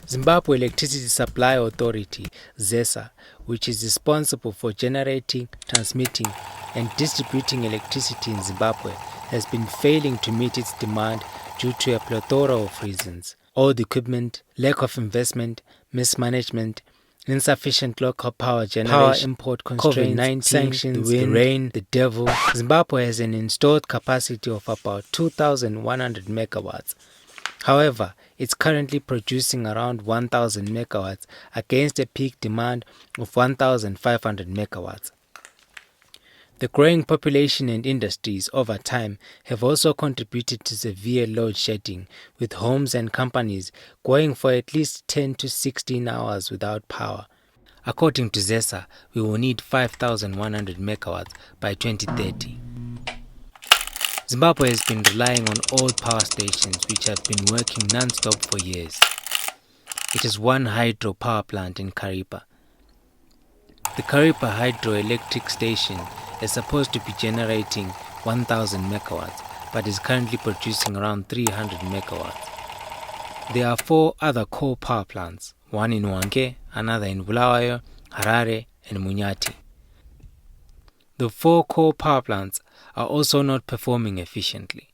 Zimbabwe Electricity Supply Authority, ZESA, which is responsible for generating, transmitting, and distributing electricity in Zimbabwe, has been failing to meet its demand due to a plethora of reasons: old equipment, lack of investment, mismanagement, insufficient local power generation, power import constraints, COVID-19, sanctions, the wind, the rain, the devil. Zimbabwe has an installed capacity of about 2,100 megawatts. However, it's currently producing around 1,000 megawatts against a peak demand of 1,500 megawatts. The growing population and industries over time have also contributed to severe load shedding, with homes and companies going for at least 10 to 16 hours without power. According to ZESA, we will need 5,100 megawatts by 2030. Zimbabwe has been relying on old power stations which have been working non-stop for years. It has one hydro power plant in Karipa. The Karipa hydroelectric station is supposed to be generating 1,000 megawatts, but is currently producing around 300 megawatts. There are 4 other coal power plants, one in Hwange, another in Bulawayo, Harare, and Munyati. The 4 coal power plants are also not performing efficiently.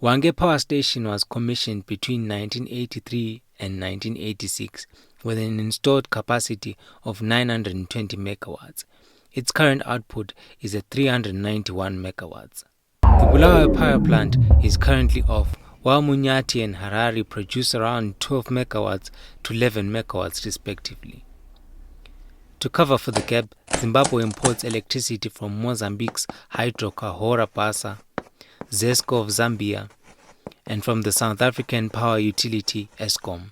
Hwange Power Station was commissioned between 1983 and 1986 with an installed capacity of 920 megawatts. Its current output is at 391 megawatts. The Bulawayo power plant is currently off, while Munyati and Harare produce around 12 megawatts to 11 megawatts respectively. To cover for the gap, Zimbabwe imports electricity from Mozambique's Hydro Kahora Basa, ZESCO of Zambia, and from the South African power utility Eskom.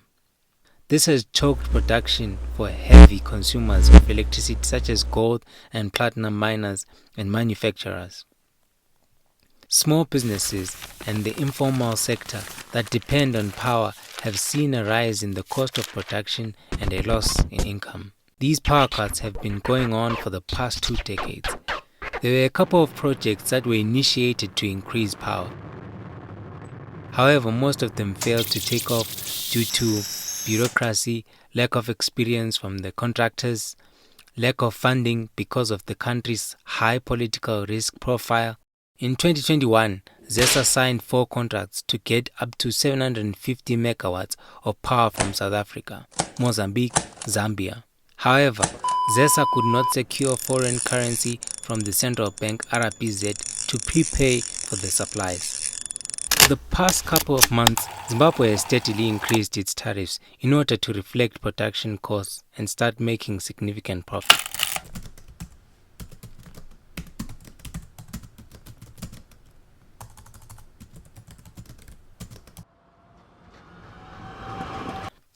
This has choked production for heavy consumers of electricity such as gold and platinum miners and manufacturers. Small businesses and the informal sector that depend on power have seen a rise in the cost of production and a loss in income. These power cuts have been going on for the past 2 decades. There were a couple of projects that were initiated to increase power. However, most of them failed to take off due to bureaucracy, lack of experience from the contractors, lack of funding because of the country's high political risk profile. In 2021, ZESA signed 4 contracts to get up to 750 megawatts of power from South Africa, Mozambique, Zambia. However, ZESA could not secure foreign currency from the central bank RBZ to prepay for the supplies. For the past couple of months, Zimbabwe has steadily increased its tariffs in order to reflect production costs and start making significant profit.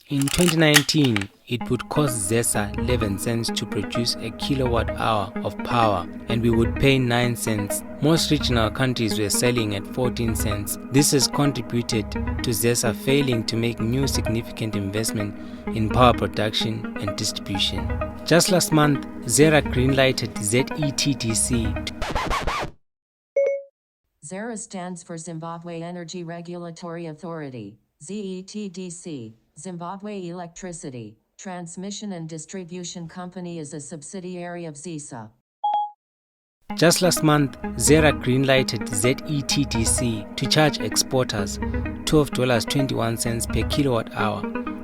In 2019, it would cost ZESA 11 cents to produce a kilowatt hour of power, and we would pay 9 cents. Most regional countries were selling at 14 cents. This has contributed to ZESA failing to make new significant investment in power production and distribution. Just last month, ZERA greenlighted ZETDC. ZERA stands for Zimbabwe Energy Regulatory Authority, ZETDC. Zimbabwe Electricity Transmission and Distribution Company is a subsidiary of ZESA. Just last month, ZERA greenlighted ZETDC to charge exporters $12.21 per kilowatt hour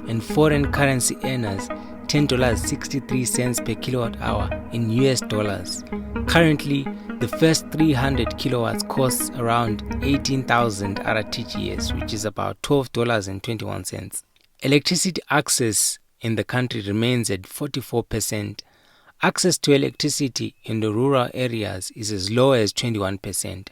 and foreign currency earners $10.63 per kilowatt hour in US dollars. Currently, the first 300 kilowatts costs around 18,000 RTGS, which is about $12.21. Electricity access in the country remains at 44%. Access to electricity in the rural areas is as low as 21%.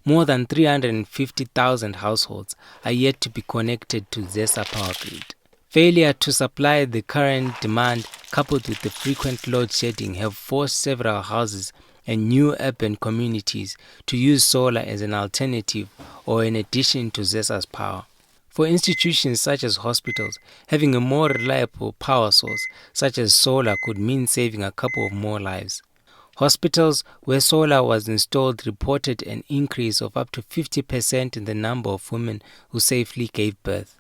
More than 350,000 households are yet to be connected to ZESA power grid. Failure to supply the current demand coupled with the frequent load shedding have forced several houses and new urban communities to use solar as an alternative or in addition to ZESA's power. For institutions such as hospitals, having a more reliable power source such as solar could mean saving a couple of more lives. Hospitals where solar was installed reported an increase of up to 50% in the number of women who safely gave birth.